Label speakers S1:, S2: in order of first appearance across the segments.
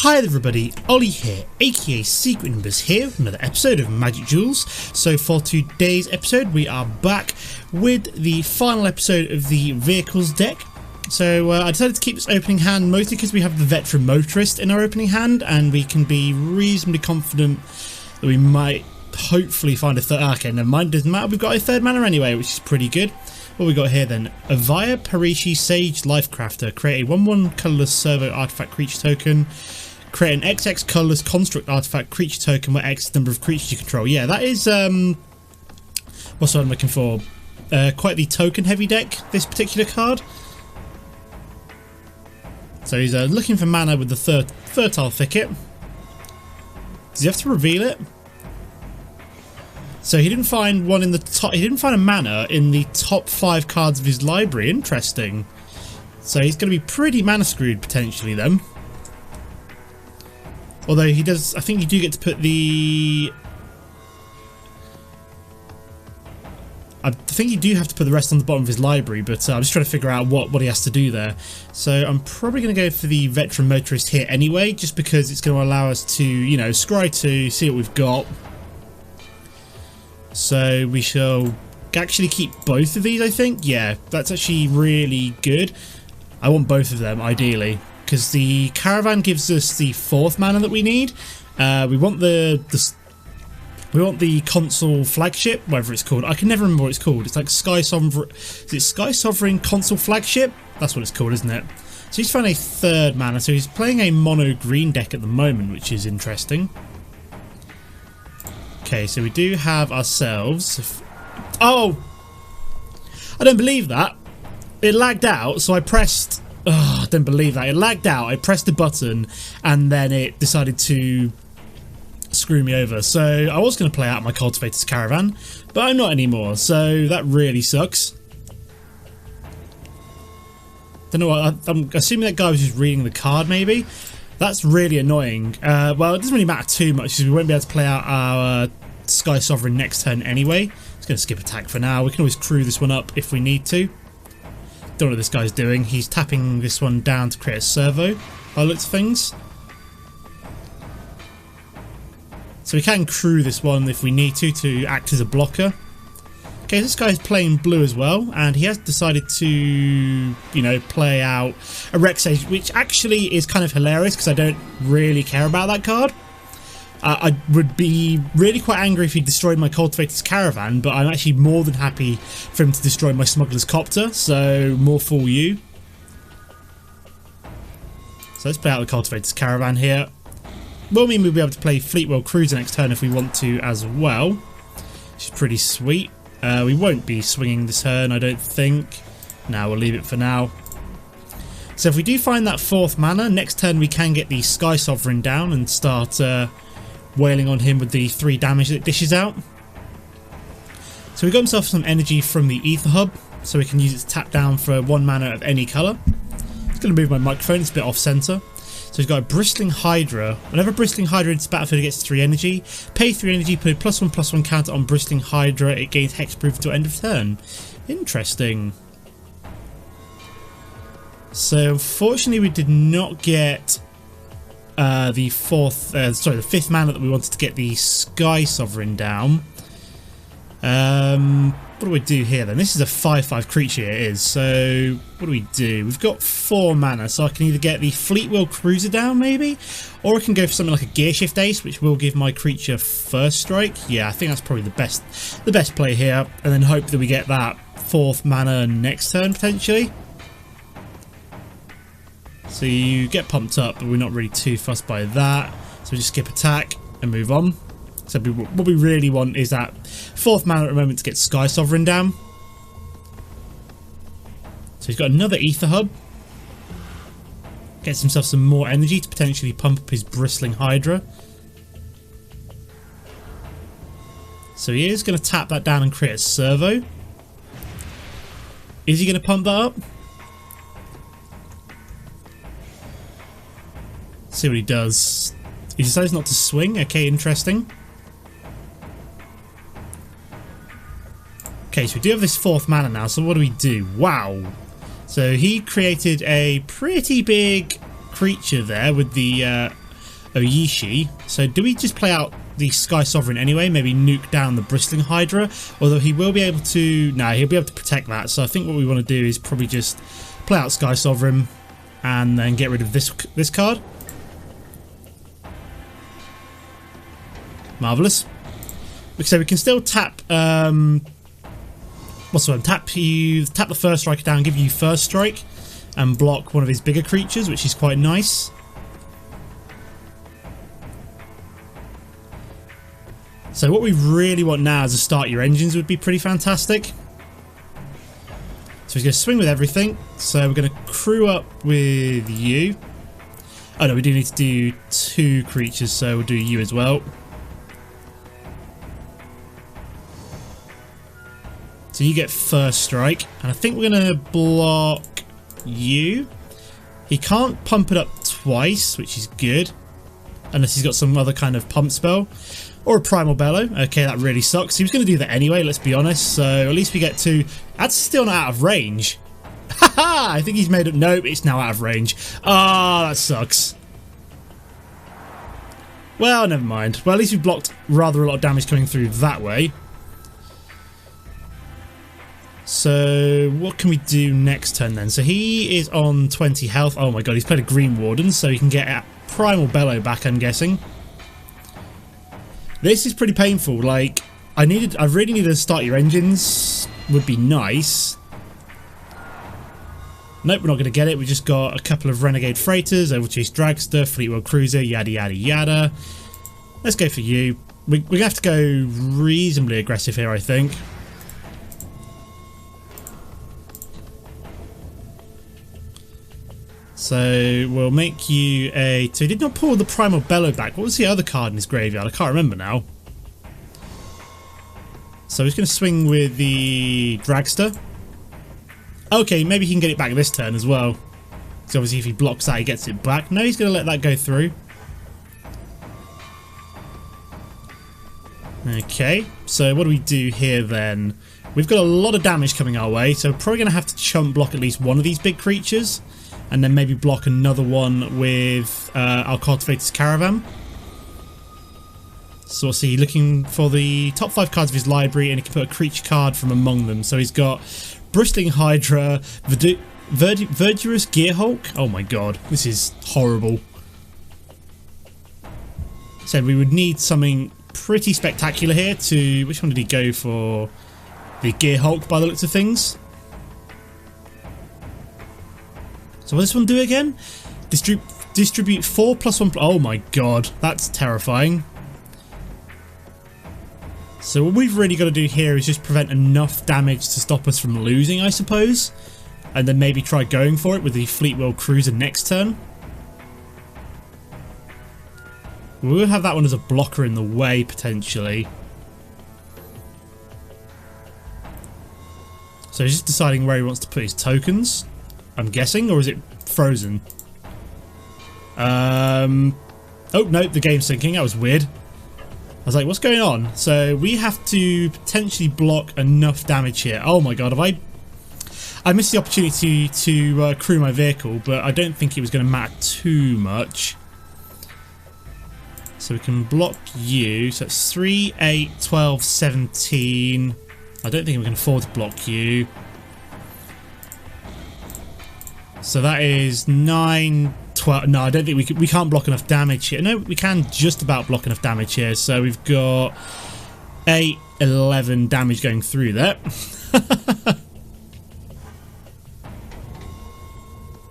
S1: Hi everybody, Ollie here, aka Secret Numbers here, with another episode of Magic Duels. So for today's episode we are back with the final episode of the vehicles deck. So I decided to keep this opening hand mostly because we have the Veteran Motorist in our opening hand and we can be reasonably confident that we might hopefully find a third. Okay, never mind, doesn't matter, we've got a third mana anyway, which is pretty good. What we got here then? Avaya Parishi Sage Lifecrafter. Create a 1/1 colourless servo artifact creature token. Create an XX colourless construct artifact creature token where X number of creatures you control. Yeah, that is what's what I'm looking for. Quite the token heavy deck, this particular card. So he's looking for mana with the Fertile Thicket. Does he have to reveal it? So he didn't find one in the top. He didn't find a mana in the top 5 cards of his library. Interesting. So he's going to be pretty mana screwed potentially then. Although he does, I think you do get to put the. I think you do have to put the rest on the bottom of his library, but I'm just trying to figure out what he has to do there. So I'm probably going to go for the Veteran Motorist here anyway, just because it's going to allow us to, you know, scry to see what we've got. So we shall actually keep both of these, I think. Yeah, that's actually really good. I want both of them, ideally, because the Caravan gives us the 4th mana that we need. We want the Consul Flagship, whatever it's called. I can never remember what it's called. It's like Skysovereign. Is it Skysovereign Consul Flagship? That's what it's called, isn't it? So he's found a 3rd mana. So he's playing a mono green deck at the moment, which is interesting. Okay, so we do have ourselves. Oh! I don't believe that. It lagged out, so I pressed. Oh, I don't believe that. It lagged out. I pressed the button, and then it decided to screw me over. So I was going to play out my Cultivator's Caravan, but I'm not anymore. So that really sucks. Don't know what. I'm assuming that guy was just reading the card, maybe. That's really annoying. Well, it doesn't really matter too much because we won't be able to play out our Skysovereign next turn anyway. Just going to skip attack for now. We can always crew this one up if we need to. Don't know what this guy's doing. He's tapping this one down to create a servo by the looks of things. So we can crew this one if we need to act as a blocker. Okay, this guy's playing blue as well, and he has decided to, you know, play out a Rexage, which actually is kind of hilarious because I don't really care about that card. I would be really quite angry if he destroyed my Cultivator's Caravan, but I'm actually more than happy for him to destroy my Smuggler's Copter, so more fool you. So let's play out the Cultivator's Caravan here. Will mean we'll be able to play Fleetwheel Cruiser next turn if we want to as well, which is pretty sweet. We won't be swinging this turn, I don't think. No, we'll leave it for now. So if we do find that 4th mana, next turn we can get the Skysovereign down and start wailing on him with the 3 damage that it dishes out. So we got himself some energy from the Ether Hub, so we can use it to tap down for 1 mana of any colour. It's going to move my microphone, it's a bit off centre. So he's got a Bristling Hydra. Whenever Bristling Hydra enters the battlefield, it gets 3 energy. Pay 3 energy, put a +1/+1 counter on Bristling Hydra. It gains hexproof until end of turn. Interesting. So unfortunately, we did not get the 5th mana that we wanted to get the Skysovereign down. What do we do here then? This is a 5/5 creature, it is. So what do? We've got 4 mana, so I can either get the Fleetwheel Cruiser down maybe, or I can go for something like a Gearshift Ace, which will give my creature 1st strike. Yeah, I think that's probably the best play here, and then hope that we get that 4th mana next turn potentially. So you get pumped up, but we're not really too fussed by that. So we just skip attack and move on. So what we really want is that 4th mana at the moment to get Skysovereign down. So he's got another Ether Hub. Gets himself some more energy to potentially pump up his Bristling Hydra. So he is going to tap that down and create a servo. Is he going to pump that up? See what he does. He decides not to swing. Okay, interesting. Okay, so we do have this 4th mana now, so what do? Wow. So he created a pretty big creature there with the Oyishi. So do we just play out the Skysovereign anyway? Maybe nuke down the Bristling Hydra? Although he will be able to... No, he'll be able to protect that. So I think what we want to do is probably just play out Skysovereign and then get rid of this card. Marvellous. So we can still tap... what's the one? Tap the first striker down, give you first strike, and block one of his bigger creatures, which is quite nice. So what we really want now is to start your engines would be pretty fantastic. So he's going to swing with everything. So we're going to crew up with you. Oh no, we do need to do 2 creatures, so we'll do you as well. So you get first strike, and I think we're going to block you. He can't pump it up twice, which is good. Unless he's got some other kind of pump spell. Or a Primal Bellow. Okay, that really sucks. He was going to do that anyway, let's be honest. So at least we get 2. That's still not out of range. Haha! I think he's made up. Nope, it's now out of range. Ah, that sucks. Well, never mind. Well, at least we've blocked rather a lot of damage coming through that way. So what can we do next turn then? So he is on 20 health. Oh my god, he's played a Green Warden, so he can get a Primal Bellow back, I'm guessing. This is pretty painful. Like, I really needed to start your engines. Would be nice. Nope, we're not going to get it. We just got a couple of Renegade Freighters, Ovalchase Dragster, Fleetwheel Cruiser, yada yada yada. Let's go for you. We're going to have to go reasonably aggressive here, I think. So we'll make you a... So he did not pull the Primal Bellow back. What was the other card in his graveyard? I can't remember now. So he's going to swing with the Dragster. Okay, maybe he can get it back this turn as well. Because obviously if he blocks that, he gets it back. No, he's going to let that go through. Okay, so what do we do here then? We've got a lot of damage coming our way, so we're probably going to have to chump block at least one of these big creatures. And then maybe block another one with our Cultivator's Caravan. So we'll see, looking for the top 5 cards of his library, and he can put a creature card from among them. So he's got Bristling Hydra, Verdurous Gearhulk. Oh my god, this is horrible. So we would need something pretty spectacular here to... Which one did he go for? The Gearhulk by the looks of things. So what does this one do again? Distribute 4+1... Oh my god, that's terrifying. So what we've really got to do here is just prevent enough damage to stop us from losing, I suppose. And then maybe try going for it with the Fleetwheel Cruiser next turn. We'll have that one as a blocker in the way, potentially. So he's just deciding where he wants to put his tokens, I'm guessing, or is it frozen? Oh no, the game's syncing. That was weird. I was like, what's going on? So we have to potentially block enough damage here. Oh my god, have I missed the opportunity to crew my vehicle, but I don't think it was going to matter too much. So we can block you. So it's 3, 8, 12, 17. I don't think we can afford to block you. So that is 9, 12. No, I don't think we can't block enough damage here. No, we can just about block enough damage here. So we've got 8, 11 damage going through there.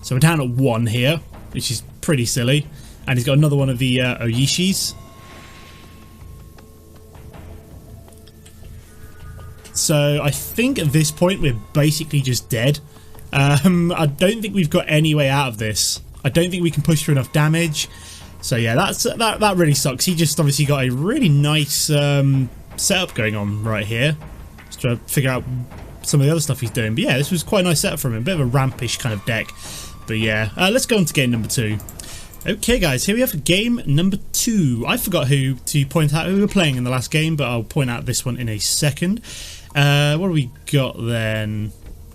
S1: So we're down at 1 here, which is pretty silly. And he's got another one of the Oyishis. So I think at this point we're basically just dead. I don't think we've got any way out of this. I don't think we can push through enough damage. So yeah, that really sucks. He just obviously got a really nice setup going on right here. Just trying to figure out some of the other stuff he's doing. But yeah, this was quite a nice setup from him. A bit of a rampish kind of deck. But yeah, let's go on to game number 2. Okay guys, here we have game number 2. I forgot who to point out who we were playing in the last game, but I'll point out this one in a second. What do we got then?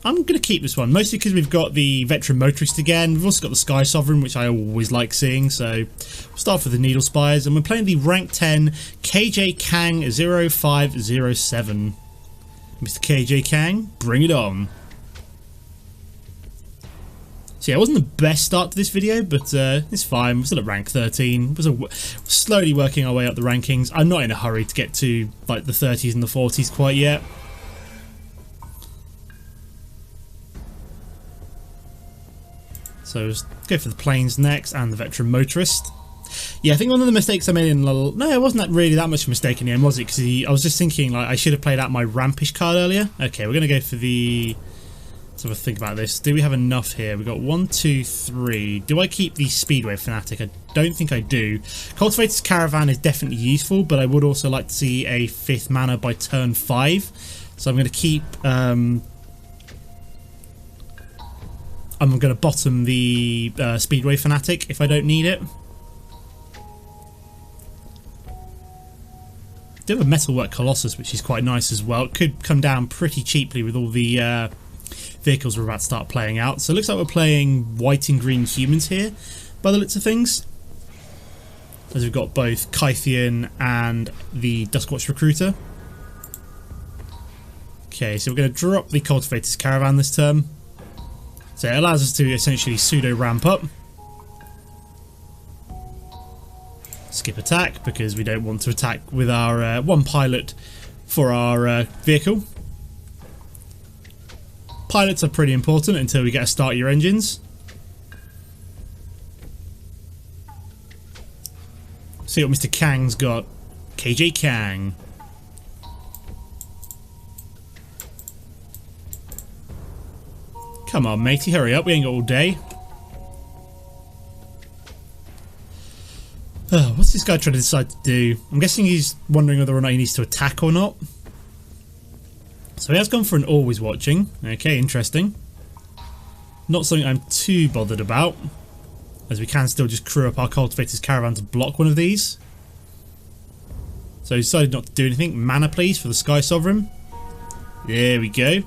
S1: I'm going to keep this one, mostly because we've got the Veteran Motorist again. We've also got the Skysovereign, which I always like seeing. So we'll start with the Needle Spires, and we're playing the rank 10 KJ Kang 0507. Mr. KJ Kang, bring it on. So yeah, it wasn't the best start to this video, but it's fine. We're still at rank 13. We're slowly working our way up the rankings. I'm not in a hurry to get to like the 30s and the 40s quite yet. So let's go for the planes next and the Veteran Motorist. Yeah, I think one of the mistakes I made in no, it wasn't that really that much of a mistake in the end, was it? Because I was just thinking like I should have played out my rampish card earlier. Okay, we're gonna go for the. Let's have a think about this. Do we have enough here? We've got 1, 2, 3. Do I keep the Speedway Fanatic? I don't think I do. Cultivator's Caravan is definitely useful, but I would also like to see a 5th mana by turn 5. So I'm going to keep. I'm going to bottom the Speedway Fanatic if I don't need it. Do have a Metalwork Colossus, which is quite nice as well. It could come down pretty cheaply with all the vehicles we're about to start playing out. So it looks like we're playing white and green humans here, by the looks of things. As we've got both Kythian and the Duskwatch Recruiter. Okay, so we're going to drop the Cultivator's Caravan this turn. So it allows us to essentially pseudo ramp up. Skip attack because we don't want to attack with our one pilot for our vehicle. Pilots are pretty important until we get to start your engines. See what Mr. Kang's got. KJ Kang. Come on, matey, hurry up. We ain't got all day. What's this guy trying to decide to do? I'm guessing he's wondering whether or not he needs to attack or not. So he has gone for an always watching. Okay, interesting. Not something I'm too bothered about, as we can still just crew up our Cultivator's Caravan to block one of these. So he decided not to do anything. Mana please for the Skysovereign. There we go.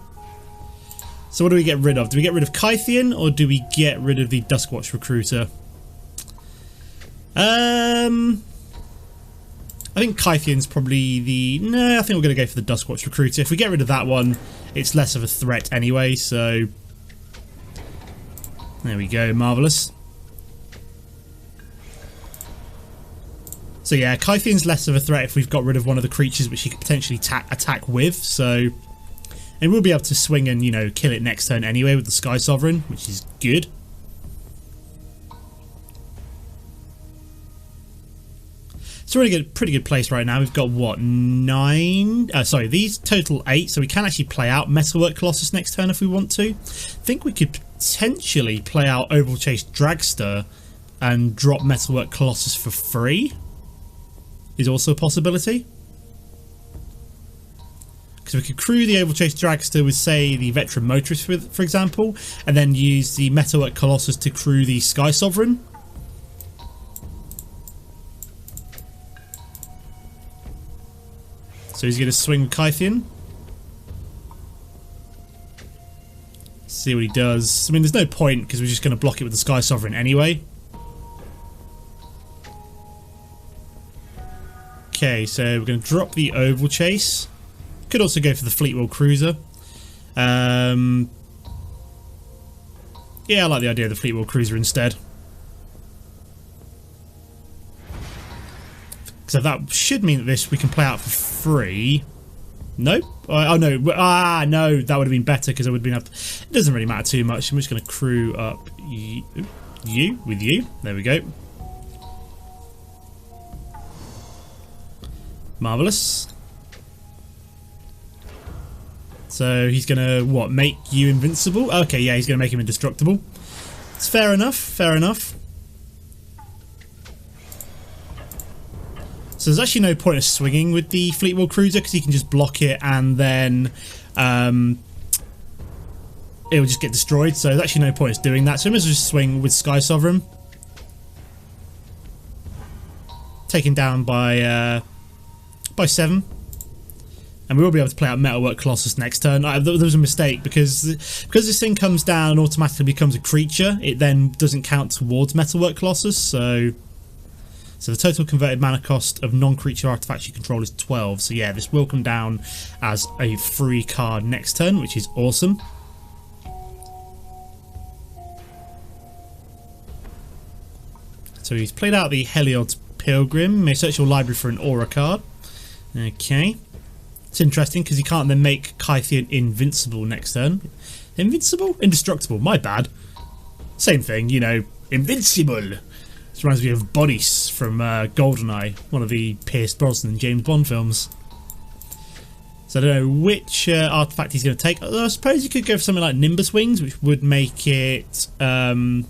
S1: So what do we get rid of? Do we get rid of Kythian or do we get rid of the Duskwatch Recruiter? I think Kythian's probably the... No, I think we're going to go for the Duskwatch Recruiter. If we get rid of that one, it's less of a threat anyway, so... There we go, marvellous. So yeah, Kythian's less of a threat if we've got rid of one of the creatures which he could potentially attack with, so... And we'll be able to swing and, you know, kill it next turn anyway with the Skysovereign, which is good. So we're in a pretty good place right now. We've got, what, 9? Sorry, these total 8, so we can actually play out Metalwork Colossus next turn if we want to. I think we could potentially play out Ovalchase Dragster and drop Metalwork Colossus for free. Is also a possibility. Because we could crew the Ovalchase Dragster with, say, the Veteran Motorist, for example, and then use the Metalwork Colossus to crew the Skysovereign. So he's going to swing with Kythian. See what he does. I mean, there's no point because we're just going to block it with the Skysovereign anyway. Okay, so we're going to drop the Ovalchase. Could also go for the Fleetwheel Cruiser. Yeah, I like the idea of the Fleetwheel Cruiser instead. So that should mean that this we can play out for free. Nope. Oh no. Ah, no. That would have been better because it would have been up. It doesn't really matter too much. I'm just going to crew up you with you. There we go. Marvellous. So he's going to, what, make you invincible? Okay, yeah, he's going to make him indestructible. It's fair enough. Fair enough. So there's actually no point of swinging with the Fleetwheel Cruiser because he can just block it and then it will just get destroyed. So there's actually no point of doing that. So we might as well just swing with Skysovereign. Taken down by 7. And we will be able to play out Metalwork Colossus next turn. There was a mistake because this thing comes down and automatically becomes a creature. It then doesn't count towards Metalwork Colossus. So the total converted mana cost of non-creature artifacts you control is 12. So yeah, this will come down as a free card next turn, which is awesome. So he's played out the Heliod's Pilgrim. May search your library for an aura card. Okay. It's interesting because you can't then make Kythian invincible next turn. Invincible? Indestructible. My bad. Same thing, you know. Invincible. This reminds me of Boris from GoldenEye, one of the Pierce Brosnan James Bond films. So I don't know which artifact he's going to take. I suppose he could go for something like Nimbus Wings, which would make it... would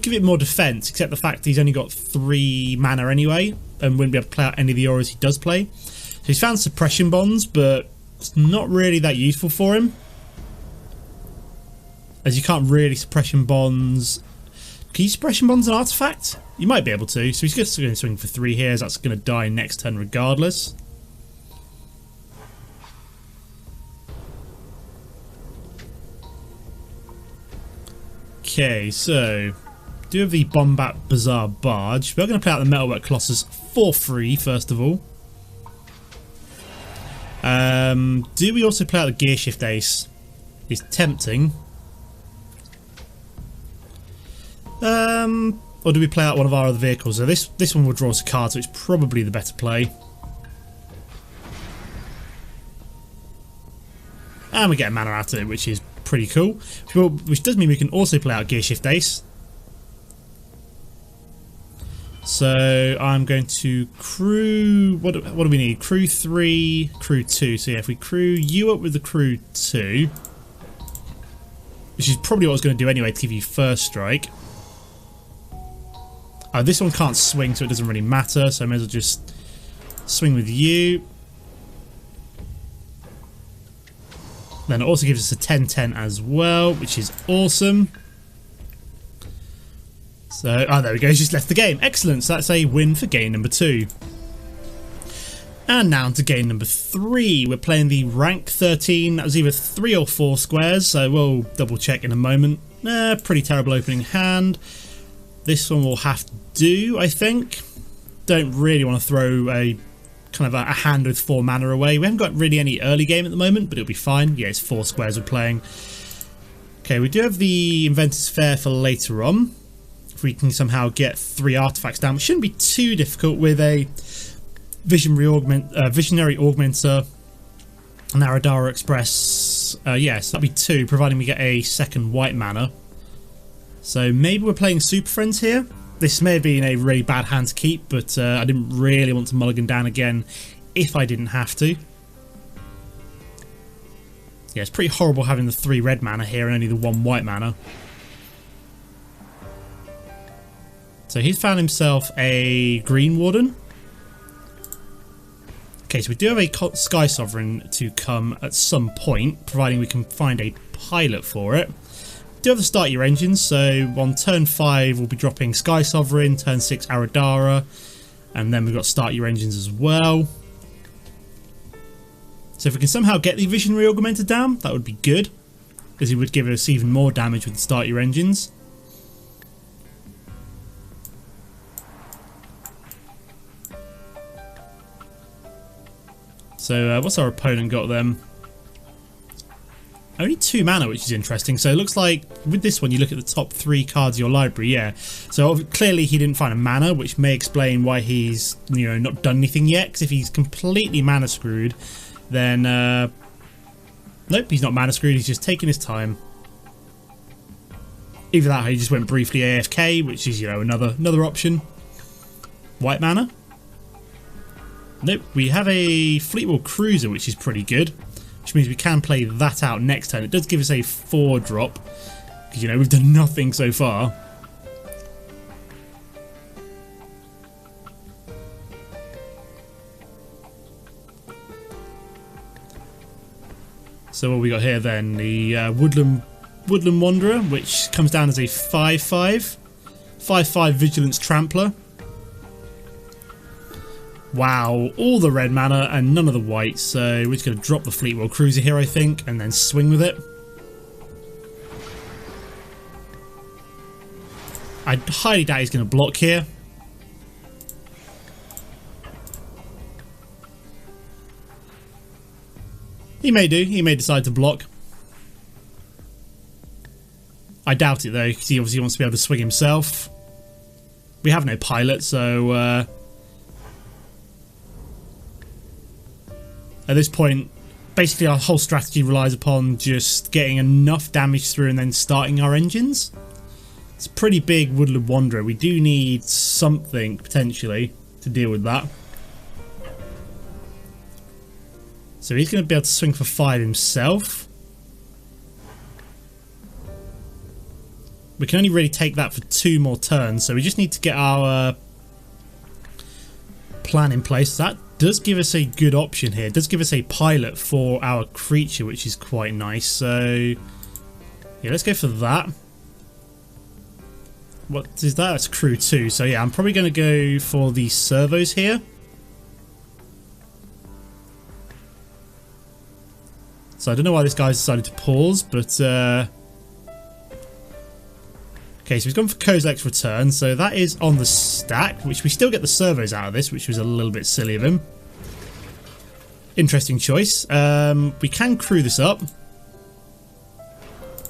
S1: give it more defense, except the fact he's only got 3 mana anyway, and wouldn't be able to play out any of the auras he does play. So he's found Suppression Bonds, but it's not really that useful for him, as you can't really Suppression Bonds. Can you Suppression Bonds an artifact? You might be able to. So he's just going to swing for 3 here, as that's going to die next turn regardless. Okay, so do have the Bomat Bazaar Barge. We're going to play out the Metalwork Colossus for free, first of all. Do we also play out the Gearshift Ace? It's tempting. Or do we play out one of our other vehicles? So this one will draw us a card, so it's probably the better play. And we get a mana out of it, which is pretty cool. Which does mean we can also play out Gearshift Ace. So I'm going to crew... What do we need? Crew 3, crew 2. So yeah, if we crew you up with the crew 2, which is probably what I was going to do anyway to give you first strike. This one can't swing, so it doesn't really matter. So I may as well just swing with you. Then it also gives us a 10-10 as well, which is awesome. So, there we go, he's just left the game. Excellent, so that's a win for game number 2. And now to game number 3. We're playing the rank 13. That was either 3 or 4 squares, so we'll double check in a moment. Pretty terrible opening hand. This one will have to do, I think. Don't really want to throw a kind of a hand with 4 mana away. We haven't got really any early game at the moment, but it'll be fine. Yeah, it's 4 squares we're playing. Okay, we do have the Inventors Fair for later on. If we can somehow get 3 artifacts down, which shouldn't be too difficult with a Visionary Augmenter, an Aradara Express. Yes, that'll be 2, providing we get a second white mana. So maybe we're playing Super Friends here. This may have been a really bad hand to keep, but I didn't really want to mulligan down again if I didn't have to. Yeah, it's pretty horrible having the 3 red mana here and only the 1 white mana. So he's found himself a green Warden. Okay, so we do have a Skysovereign to come at some point, providing we can find a pilot for it. We do have to start your engines, so on turn 5 we'll be dropping Skysovereign, turn 6 Aradara, and then we've got start your engines as well. So if we can somehow get the Visionary Augmenter down, that would be good, as it would give us even more damage with the start your engines. So what's our opponent got then? Only 2 mana, which is interesting. So it looks like with this one you look at the top 3 cards of your library, yeah. So clearly he didn't find a mana, which may explain why he's, you know, not done anything yet. Because if he's completely mana screwed, then nope, he's not mana screwed. He's just taking his time. Either that, or he just went briefly AFK, which is, you know, another option. White mana. Nope, we have a Fleetwheel Cruiser, which is pretty good, which means we can play that out next turn. It does give us a 4 drop, because, you know, we've done nothing so far. So what we got here then? The Woodland Wanderer, which comes down as a 5/5 Vigilance Trampler. Wow, all the red mana and none of the white, so we're just going to drop the Fleetwheel Cruiser here, I think, and then swing with it. I highly doubt he's going to block here. He may do, he may decide to block. I doubt it though, because he obviously wants to be able to swing himself. We have no pilot, so at this point, basically our whole strategy relies upon just getting enough damage through and then starting our engines. It's a pretty big Woodland Wanderer. We do need something, potentially, to deal with that. So he's going to be able to swing for 5 himself. We can only really take that for 2 more turns, so we just need to get our plan in place. That does give us a good option here. It does give us a pilot for our creature, which is quite nice. So, yeah, let's go for that. What is that? That's crew 2. So, yeah, I'm probably going to go for the servos here. So, I don't know why this guy's decided to pause, but... Okay, so he's gone for Kozilek's Return, so that is on the stack, which we still get the servos out of this, which was a little bit silly of him. Interesting choice. We can crew this up.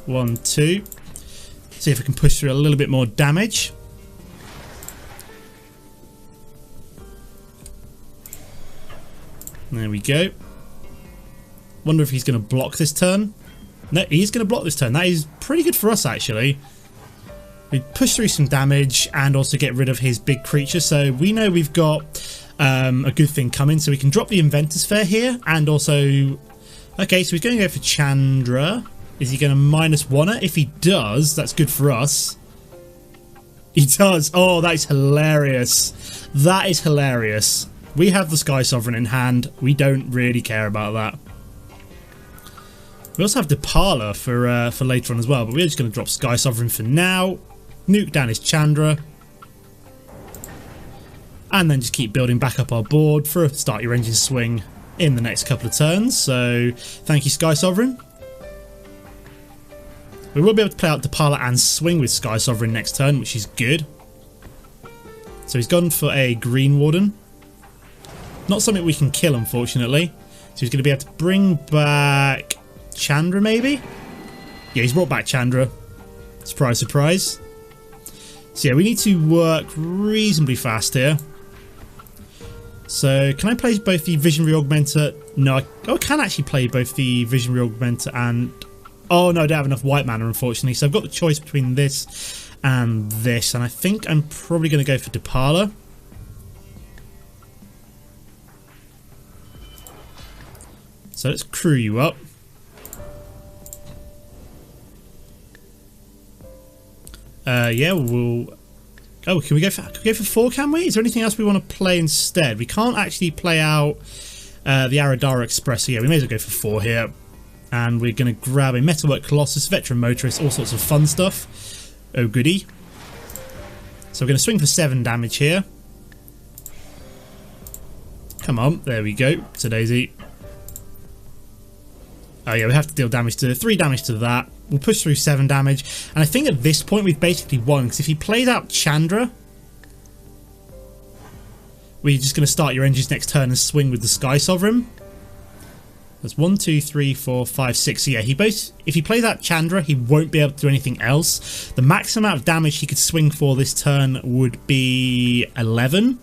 S1: 1, 2. See if we can push through a little bit more damage. There we go. Wonder if he's going to block this turn. No, he's going to block this turn. That is pretty good for us, actually. We push through some damage and also get rid of his big creature. So we know we've got a good thing coming. So we can drop the Inventors Fair here. And also... Okay, so he's going to go for Chandra. Is he going to -1 it? If he does, that's good for us. He does. Oh, that is hilarious. That is hilarious. We have the Skysovereign in hand. We don't really care about that. We also have Depala for later on as well, but we're just going to drop Skysovereign for now. Nuke down his Chandra. And then just keep building back up our board for a start your engine swing in the next couple of turns. So, thank you, Skysovereign. We will be able to play out Depala and swing with Skysovereign next turn, which is good. So he's gone for a Green Warden. Not something we can kill, unfortunately. So he's going to be able to bring back Chandra, maybe? Yeah, he's brought back Chandra. Surprise, surprise. So yeah, we need to work reasonably fast here. So, can I play both the Visionary Augmenter? No, I can actually play both the Visionary Augmenter and... Oh no, I don't have enough white mana, unfortunately. So I've got the choice between this and this. And I think I'm probably going to go for Depala. So let's crew you up. Yeah, we'll... Oh, can we go for 4, can we? Is there anything else we want to play instead? We can't actually play out the Aradara Express. So yeah, we may as well go for 4 here. And we're going to grab a Metalwork Colossus, Veteran Motorist, all sorts of fun stuff. Oh goody. So we're going to swing for 7 damage here. Come on, there we go. To Daisy. Oh yeah, we have to deal damage to 3 damage to that. We'll push through 7 damage. And I think at this point we've basically won. Because if he plays out Chandra, we're just going to start your engines next turn and swing with the Skysovereign. That's 1, 2, 3, 4, 5, 6. So yeah, if he plays out Chandra, he won't be able to do anything else. The max amount of damage he could swing for this turn would be 11.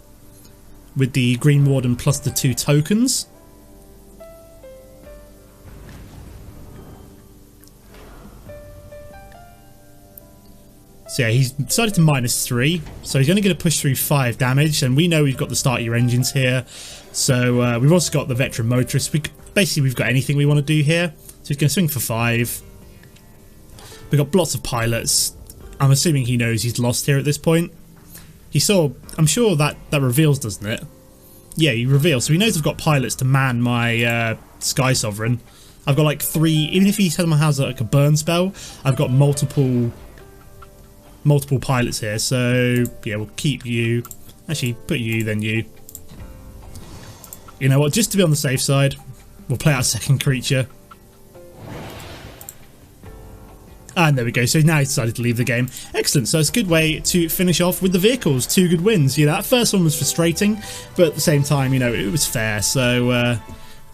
S1: With the Green Warden plus the 2 tokens. So yeah, he's decided to -3. So he's only going to push through 5 damage. And we know we've got the start your engines here. So we've also got the Veteran Motorist. Basically, we've got anything we want to do here. So he's going to swing for 5. We've got lots of pilots. I'm assuming he knows he's lost here at this point. He saw... I'm sure that reveals, doesn't it? Yeah, he reveals. So he knows I've got pilots to man my Skysovereign. I've got like 3... Even if he somehow has like a burn spell, I've got multiple pilots here. So, yeah, we'll keep you. Actually, put you, then you. you know what, just to be on the safe side, we'll play our second creature. And there we go, so now he decided to leave the game. Excellent, so it's a good way to finish off with the vehicles. 2 good wins. You know, that first one was frustrating, but at the same time, you know, it was fair. So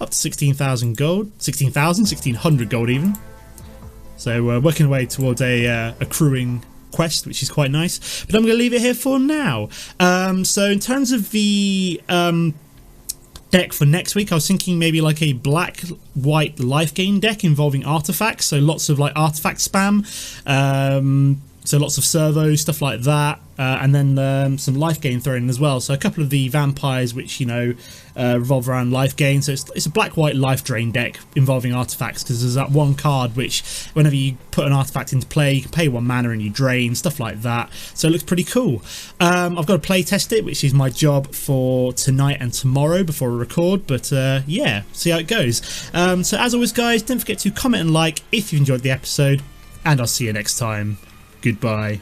S1: up to 16,000 gold, 1600 gold even. So working away towards a accruing quest, which is quite nice. But I'm going to leave it here for now. So in terms of the deck for next week, I was thinking maybe like a black-white life gain deck involving artifacts, so lots of like artifact spam, so lots of servos, stuff like that, and then some life gain thrown in as well. So a couple of the vampires which, you know, revolve around life gain. So it's a black-white life drain deck involving artifacts, because there's that one card which whenever you put an artifact into play, you can pay 1 mana and you drain, stuff like that. So it looks pretty cool. I've got to play test it, which is my job for tonight and tomorrow before I record, but yeah, see how it goes. So as always guys, don't forget to comment and like if you enjoyed the episode, and I'll see you next time. Goodbye.